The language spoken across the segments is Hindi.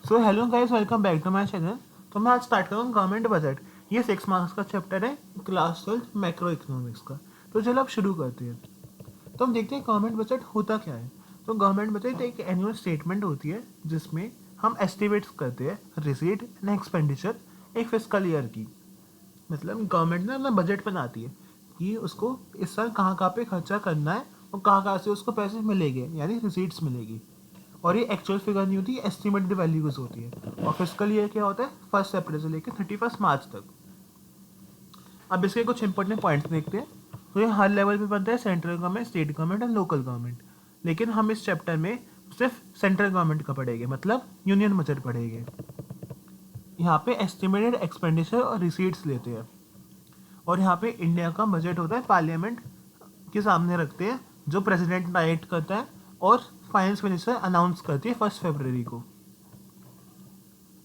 So hello guys, welcome back to my channel. तो मैं आज स्टार्ट करूँ गवर्नमेंट बजट। ये 6 मार्क्स का चैप्टर है क्लास 12 मैक्रो इकोनॉमिक्स का। तो चलो अब शुरू करते हैं। तो हम देखते हैं गवर्नमेंट बजट होता क्या है। तो गवर्नमेंट बजट एक एनुअल स्टेटमेंट होती है जिसमें हम एस्टिमेट्स करते हैं रिसीट एंड एक्सपेंडिचर एक फिस्कल ईयर की। मतलब गवर्नमेंट ने अपना बजट बनाती है कि उसको इस साल कहाँ कहाँ पे खर्चा करना है और कहाँ कहाँ से उसको पैसे मिलेंगे, यानी रिसीट्स मिलेगी। और ये एक्चुअल फिगर नहीं होती, एस्टिमेटेड वैल्यूज होती है। और फिस्कल ईयर क्या होता है, 1 अप्रैल से लेकर 31 मार्च तक। अब इसके कुछ इंपॉर्टेंट पॉइंट्स देखते हैं। तो ये हर लेवल पे बनता है, सेंट्रल गवर्नमेंट, स्टेट गवर्नमेंट और लोकल गवर्नमेंट। लेकिन हम इस चैप्टर में सिर्फ सेंट्रल गवर्नमेंट का पढ़ेंगे, मतलब यूनियन बजट पढ़ेंगे। यहाँ पे एस्टिमेटेड एक्सपेंडिचर और रिसीट्स लेते हैं। और यहाँ पे इंडिया का बजट होता है, पार्लियामेंट के सामने रखते हैं, जो प्रेसिडेंट डायरेक्ट करता है और फाइनेंस मिनिस्टर अनाउंस करती है 1 फरवरी को।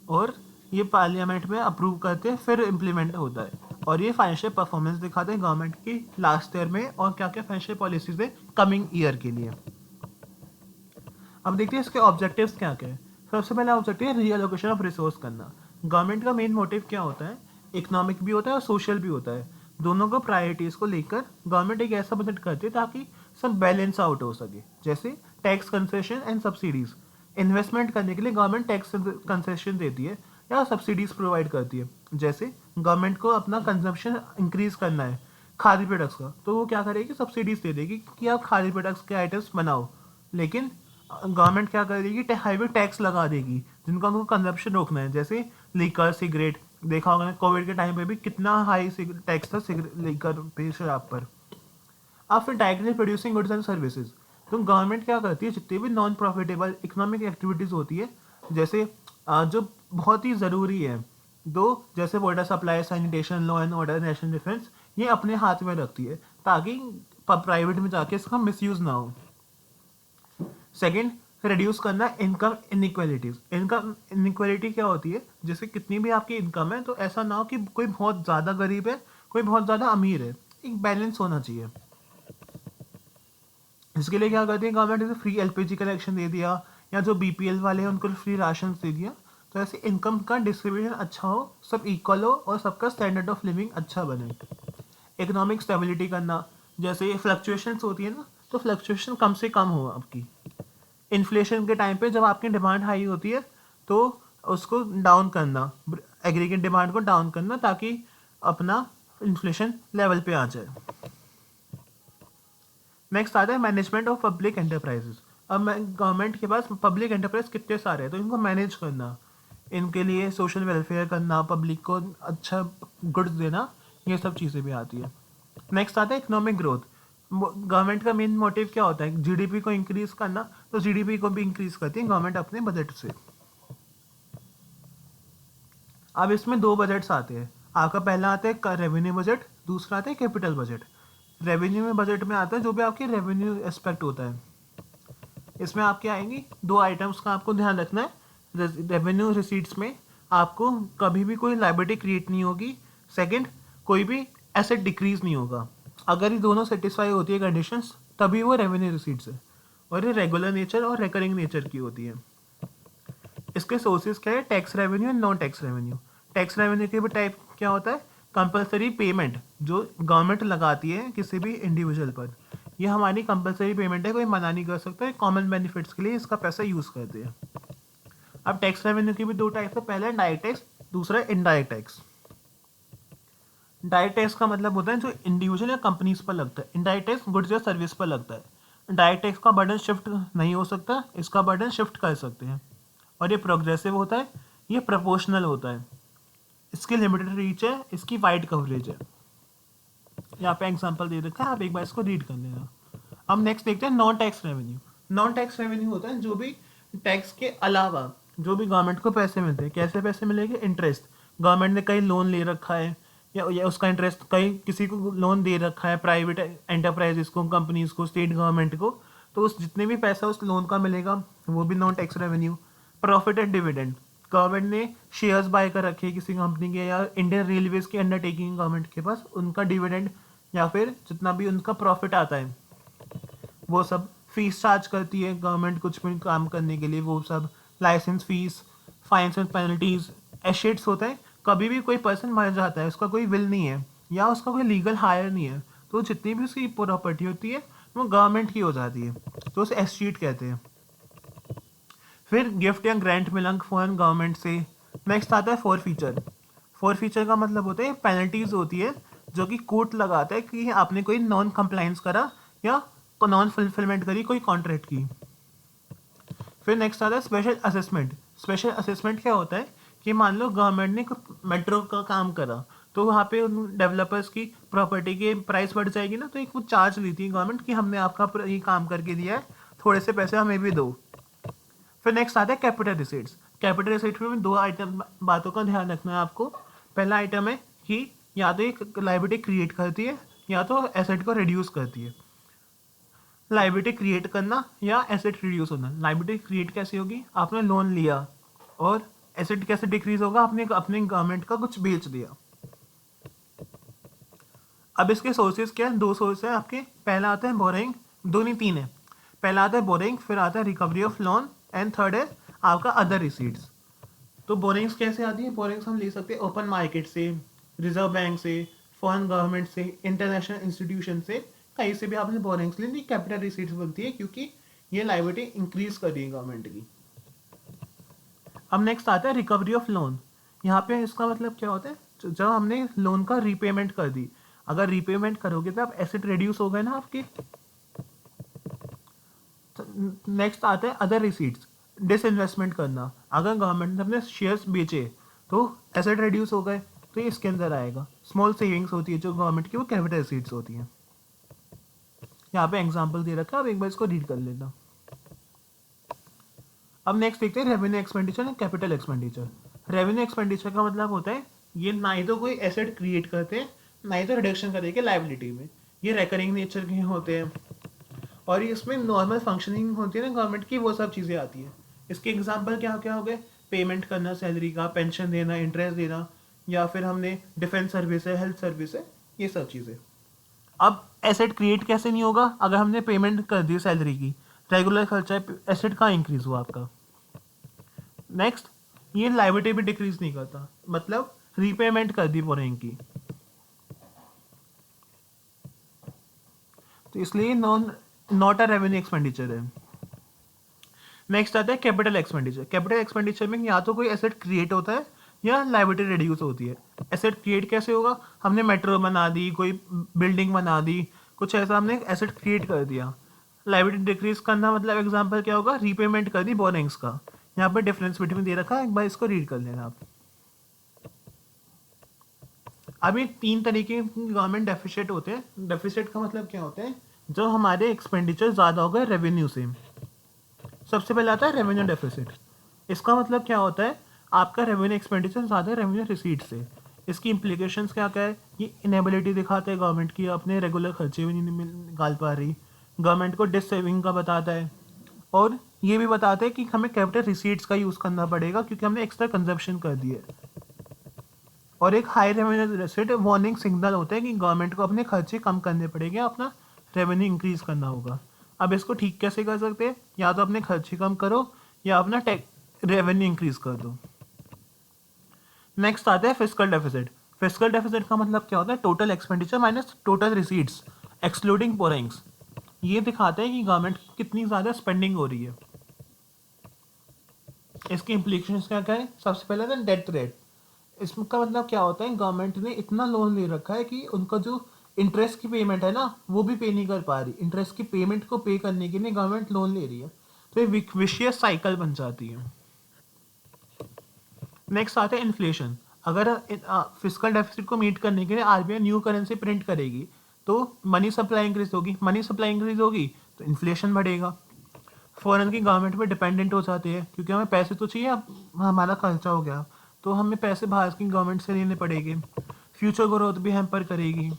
और ये पार्लियामेंट में अप्रूव करते हैं, फिर इम्प्लीमेंट होता है। और ये फाइनेंशियल परफॉर्मेंस दिखाते हैं गवर्नमेंट की लास्ट ईयर में और क्या क्या फाइनेंशियल पॉलिसीज है कमिंग ईयर के लिए। अब देखते हैं इसके ऑब्जेक्टिव्स क्या क्या है। सबसे पहला ऑब्जेक्टिव है रीअलोकेशन ऑफ रिसोर्स करना। गवर्नमेंट का मेन मोटिव क्या होता है, इकोनॉमिक भी होता है और सोशल भी होता है। दोनों को प्रायोरिटीज को लेकर गवर्नमेंट एक ऐसा बजट करती है ताकि सब बैलेंस आउट हो सके। जैसे tax concession and subsidies, investment करने के लिए गवर्नमेंट टैक्स कंसेशन देती है या सब्सिडीज प्रोवाइड करती है। जैसे गवर्नमेंट को अपना कंजम्पशन इंक्रीज करना है खाद्य प्रोडक्ट्स का, तो वो क्या करेगी, सब्सिडीज दे देगी कि आप खाद्य प्रोडक्ट्स के आइटम्स बनाओ। लेकिन गवर्नमेंट क्या करेगी, हाईवे टैक्स लगा देगी जिनका उनको कंजप्शन रोकना है। जैसे लीकर, सिगरेट, देखा होगा कोविड के टाइम पे भी कितना हाई टैक्स था लीकर पे, शराब पर। अब फिर directly producing goods and services. तो गवर्नमेंट क्या करती है, जितनी भी नॉन प्रॉफिटेबल इकोनॉमिक एक्टिविटीज होती है, जैसे जो बहुत ही ज़रूरी है, दो जैसे water supply, sanitation, law and order, national defence, ये अपने हाथ में रखती है ताकि प्राइवेट में जाके इसका मिसयूज ना हो। सेकेंड, रिड्यूस करना इनकम इनइक्वालिटीज। इनकम इनइक्वालिटी क्या होती है, जैसे कितनी भी आपकी इनकम है तो ऐसा ना हो कि कोई बहुत ज़्यादा गरीब है, कोई बहुत ज़्यादा अमीर है, एक बैलेंस होना चाहिए। इसके लिए क्या करती है गवर्नमेंट, जैसे फ्री एलपीजी कनेक्शन दे दिया या जो बीपीएल वाले हैं उनको फ्री राशन दे दिया। तो ऐसे इनकम का डिस्ट्रीब्यूशन अच्छा हो, सब इक्वल हो और सबका स्टैंडर्ड ऑफ लिविंग अच्छा बने। इकोनॉमिक स्टेबिलिटी करना, जैसे फ्लक्चुएशंस होती है ना, तो फ्लक्चुएशन कम से कम हो आपकी। इन्फ्लेशन के टाइम पे जब आपकी डिमांड हाई होती है तो उसको डाउन करना, एग्रीगेट डिमांड को डाउन करना ताकि अपना इन्फ्लेशन लेवल पे आ जाए। नेक्स्ट आता है मैनेजमेंट ऑफ पब्लिक एंटरप्राइजेस। अब गवर्नमेंट के पास पब्लिक एंटरप्राइज कितने सारे हैं, तो इनको मैनेज करना, इनके लिए सोशल वेलफेयर करना, पब्लिक को अच्छा गुड्स देना, ये सब चीज़ें भी आती है। नेक्स्ट आता है इकोनॉमिक ग्रोथ। गवर्नमेंट का मेन मोटिव क्या होता है, जीडीपी को इंक्रीज करना, तो जीडीपी को भी इंक्रीज करती है गवर्नमेंट अपने बजट से। अब इसमें दो बजट्स आते हैं। आपका पहला आता है रेवेन्यू बजट, दूसरा आता है कैपिटल बजट। रेवेन्यू में बजट में आता है जो भी आपकी रेवेन्यू एस्पेक्ट होता है। इसमें आपके आएंगी दो आइटम्स का आपको ध्यान रखना है। रेवेन्यू रिसीट्स में आपको कभी भी कोई लाइबिलिटी क्रिएट नहीं होगी। सेकंड, कोई भी एसेट डिक्रीज नहीं होगा। अगर ये दोनों सेटिस्फाई होती है कंडीशंस, तभी वो रेवेन्यू रिसीट्स है। और ये रेगुलर नेचर और रिकरिंग नेचर की होती है। इसके सोर्सेज क्या है, tax revenue and non tax revenue. Tax revenue के भी टाइप क्या होता है, कंपलसरी पेमेंट जो गवर्नमेंट लगाती है किसी भी इंडिविजुअल पर। ये हमारी कंपलसरी पेमेंट है, कोई मना नहीं कर सकता है, कॉमन बेनिफिट्स के लिए इसका पैसा यूज़ करते हैं। अब टैक्स रेवेन्यू की भी दो टाइप्स है, पहला है डायरेक्ट टैक्स, दूसरा है इनडायरेक्ट टैक्स। डायरेक्ट टैक्स का मतलब होता है जो इंडिविजुअल या कंपनीज पर लगता है, इनडायरेक्ट टैक्स गुड्स या सर्विस पर लगता है। डायरेक्ट टैक्स का बर्डन शिफ्ट नहीं हो सकता, इसका बर्डन शिफ्ट कर सकते हैं। और ये प्रोग्रेसिव होता है, ये प्रोपोर्शनल होता है, इसकी लिमिटेड रीच है, इसकी वाइड कवरेज है। यहाँ पे एग्जांपल दे रखा है, आप एक बार इसको रीड कर लेना। अब नेक्स्ट देखते हैं non tax revenue. Non tax revenue होता है जो भी टैक्स के अलावा जो भी गवर्नमेंट को पैसे मिलते हैं। कैसे पैसे मिलेंगे, इंटरेस्ट, गवर्नमेंट ने कहीं लोन ले रखा है या उसका इंटरेस्ट, कहीं किसी को लोन दे रखा है, प्राइवेट एंटरप्राइजेस को, कंपनीज को, स्टेट गवर्नमेंट को, तो उस जितने भी पैसा उस लोन का मिलेगा वो भी non tax revenue. Profit and dividend, government ने शेयर्स बाय कर रखे हैं किसी कंपनी के या इंडियन रेलवेज की अंडरटेकिंग गवर्नमेंट के पास, उनका डिविडेंड या फिर जितना भी उनका प्रॉफिट आता है वो सब। फीस चार्ज करती है गवर्नमेंट कुछ भी काम करने के लिए, वो सब licence fees, fines and penalties. Assets होते हैं, कभी भी कोई पर्सन मर जाता है, उसका कोई विल नहीं है या उसका कोई लीगल हायर नहीं है, तो जितनी भी उसकी प्रॉपर्टी होती है वो गवर्नमेंट की हो जाती है, तो उसे एस्टेट कहते हैं। फिर गिफ्ट या ग्रांट मिला फॉरेन गवर्नमेंट से। नेक्स्ट आता है फोर फीचर। फोर फीचर का मतलब होता है पेनल्टीज होती है जो कि कोर्ट लगाता है कि आपने कोई नॉन कंप्लाइंस करा या नॉन फुलफिलमेंट करी कोई कॉन्ट्रैक्ट की। फिर नेक्स्ट आता है स्पेशल असेसमेंट। स्पेशल असेसमेंट क्या होता है कि मान लो गवर्नमेंट ने मेट्रो का काम करा, तो वहाँ पे उन डेवलपर्स की प्रॉपर्टी की प्राइस बढ़ जाएगी ना, तो एक वो चार्ज लेती है गवर्नमेंट कि हमने आपका ये काम करके दिया है, थोड़े से पैसे हमें भी दो। फिर नेक्स्ट आता है कैपिटल रिसीट्स। कैपिटल रिसीट में दो आइटम बातों का ध्यान रखना है आपको। पहला आइटम है कि या तो एक लाइबिलिटी क्रिएट करती है या तो एसेट को रिड्यूस करती है। लाइबिलिटी क्रिएट करना या एसेट रिड्यूस होना। लाइबिलिटी क्रिएट कैसे होगी, आपने लोन लिया, और एसेट कैसे डिक्रीज होगा, आपने अपने गवर्नमेंट का कुछ बेच दिया। अब इसके सोर्सेज क्या है, दो सोर्स है आपके। पहला आता है बोरिंग, दो नहीं तीन है। पहला आता है बोरिंग, फिर आता है recovery of loan, and third है आपका अदर रिसीट्स। तो बोरिंग्स कैसे आती है, बोरिंग्स हम ले सकते हैं ओपन मार्केट से, रिजर्व बैंक से, फॉरेन गवर्नमेंट से, इंटरनेशनल इंस्टीट्यूशन से, कहीं से भी आपने बोरिंग्स लेनी, कैपिटल रिसीट्स बनती है क्योंकि ये लायबिलिटी इंक्रीज कर रही है गवर्नमेंट की। अब नेक्स्ट आता है रिकवरी ऑफ लोन। यहाँ पे इसका मतलब क्या होता है, जब हमने लोन का रीपेमेंट कर दी, अगर रीपेमेंट करोगे तो आप एसेट रिड्यूस हो गए ना आपके। नेक्स्ट आता है अदर रिसीट्स, डिसइन्वेस्टमेंट करना। अगर गवर्नमेंट ने अपने शेयर्स बेचे तो एसेट रिड्यूस हो गए, तो ये इसके अंदर आएगा। स्मॉल सेविंग्स होती है जो गवर्नमेंट की, वो कैपिटल रिसीट्स होती हैं। यहाँ पे एग्जांपल दे रखा है, आप एक बार इसको रीड कर लेना। अब नेक्स्ट देखते हैं revenue expenditure and capital expenditure. Revenue expenditure का मतलब होता है ये ना ही तो कोई एसेट क्रिएट करते हैं, ना ही तो रिडक्शन करेंगे लाइबिलिटी में, ये रेकरिंग नेचर के होते हैं, और इसमें नॉर्मल फंक्शनिंग होती है ना गवर्नमेंट की, वो सब चीज़ें आती हैं। इसके एग्जांपल क्या क्या हो गए, पेमेंट करना सैलरी का, पेंशन देना, इंटरेस्ट देना, या फिर हमने डिफेंस सर्विस है, हेल्थ सर्विस है, ये सब चीज़ें। अब एसेट क्रिएट कैसे नहीं होगा, अगर हमने पेमेंट कर दी सैलरी की, रेगुलर खर्चा है, एसेट कहाँ इंक्रीज हुआ आपका। नेक्स्ट, ये लाइबिलिटी भी डिक्रीज नहीं करता, मतलब रीपेमेंट कर दी बोरिंग की, तो इसलिए नॉट अ रेवेन्यू एक्सपेंडिचर है। नेक्स्ट आता है कैपिटल एक्सपेंडिचर। कैपिटल एक्सपेंडिचर में या तो कोई एसेट क्रिएट होता है या लाइबिलिटी रिड्यूस होती है। एसेट क्रिएट कैसे होगा, हमने मेट्रो बना दी, कोई बिल्डिंग बना दी, कुछ ऐसा हमने एसेट क्रिएट कर दिया। लाइबिलिटी डिक्रीज करना मतलब एग्जांपल क्या होगा, रीपेमेंट कर दी बोरिंग्स का। यहाँ पर डिफरेंस बिटवीन दे रखा है, एक बार इसको रीड कर लेना आप। अभी तीन तरीके के गवर्नमेंट डेफिसिट होते हैं। डेफिसिट का मतलब क्या होता है, जो हमारे एक्सपेंडिचर ज़्यादा हो गए रेवेन्यू से। सबसे पहले आता है रेवेन्यू डेफिसिट। इसका मतलब क्या होता है, आपका रेवेन्यू एक्सपेंडिचर ज़्यादा है रेवेन्यू रिसीट से। इसकी इम्प्लीकेशंस क्या क्या है, ये इनेबिलिटी दिखाता है गवर्नमेंट की, अपने रेगुलर खर्चे भी नहीं निकाल पा रही, गवर्नमेंट को डिस सेविंग का बताता है, और ये भी बताता है कि हमें कैपिटल रिसीट्स का यूज़ करना पड़ेगा क्योंकि हमने एक्स्ट्रा कंजप्शन कर दी है। और एक high revenue deficit warning signal होता है कि गवर्नमेंट को अपने खर्चे कम करने पड़ेंगे, अपना रेवेन्यू इंक्रीज करना होगा। अब इसको ठीक कैसे कर सकते हैं, या तो अपने खर्चे कम करो या अपना रेवेन्यू इंक्रीज कर दो। नेक्स्ट आता है फिस्कल डेफिसिट। फिस्कल डेफिसिट का मतलब क्या होता है, total expenditure minus total receipts excluding borings. ये दिखाता है कि गवर्नमेंट कितनी ज़्यादा स्पेंडिंग हो रही है। इसकी इम्प्लीकेशंस क्या क्या है, सबसे पहले था डेट रेट। इसका मतलब क्या होता है, गवर्नमेंट ने इतना लोन ले रखा है कि उनका जो इंटरेस्ट की पेमेंट है ना, वो भी पे नहीं कर पा रही। इंटरेस्ट की पेमेंट को पे करने के लिए गवर्नमेंट लोन ले रही है, तो ये विशियस साइकिल बन जाती है। नेक्स्ट आता है इन्फ्लेशन। अगर फिस्कल डेफिसिट को मीट करने के लिए आरबीआई न्यू करेंसी प्रिंट करेगी, तो मनी सप्लाई इंक्रीज होगी, मनी सप्लाई इंक्रीज होगी तो इन्फ्लेशन बढ़ेगा। फॉरेन की गवर्नमेंट पे डिपेंडेंट हो जाते हैं क्योंकि हमें पैसे तो चाहिए, अब हमारा खर्चा हो गया तो हमें पैसे बाहर की गवर्नमेंट से लेने पड़ेंगे, फ्यूचर ग्रोथ भी हैम्पर करेगी।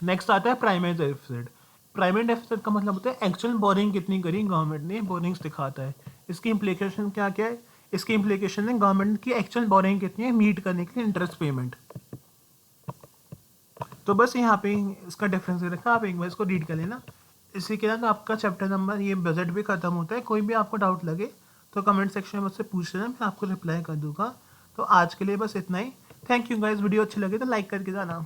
नेक्स्ट आता है प्राइमरी डेफिसिट। प्राइमरी डेफिसिट का मतलब होता है एक्चुअल बोरिंग कितनी करी गवर्नमेंट ने, बोरिंग्स दिखाता है। इसकी इम्प्लीकेशन क्या क्या है, इसकी इम्प्लीकेशन है गवर्नमेंट की एक्चुअल बोरिंग कितनी है मीट करने के लिए इंटरेस्ट पेमेंट। तो बस यहाँ पे इसका डिफरेंस रखा, आप एक बार इसको रीड कर लेना। इसी के साथ आपका चैप्टर नंबर ये बजट भी ख़त्म होता है। कोई भी आपको डाउट लगे तो कमेंट सेक्शन में मुझसे पूछ लेना, मैं आपको रिप्लाई कर दूंगा। तो आज के लिए बस इतना ही। थैंक यू गाइस, वीडियो अच्छी लगे तो लाइक करके जाना।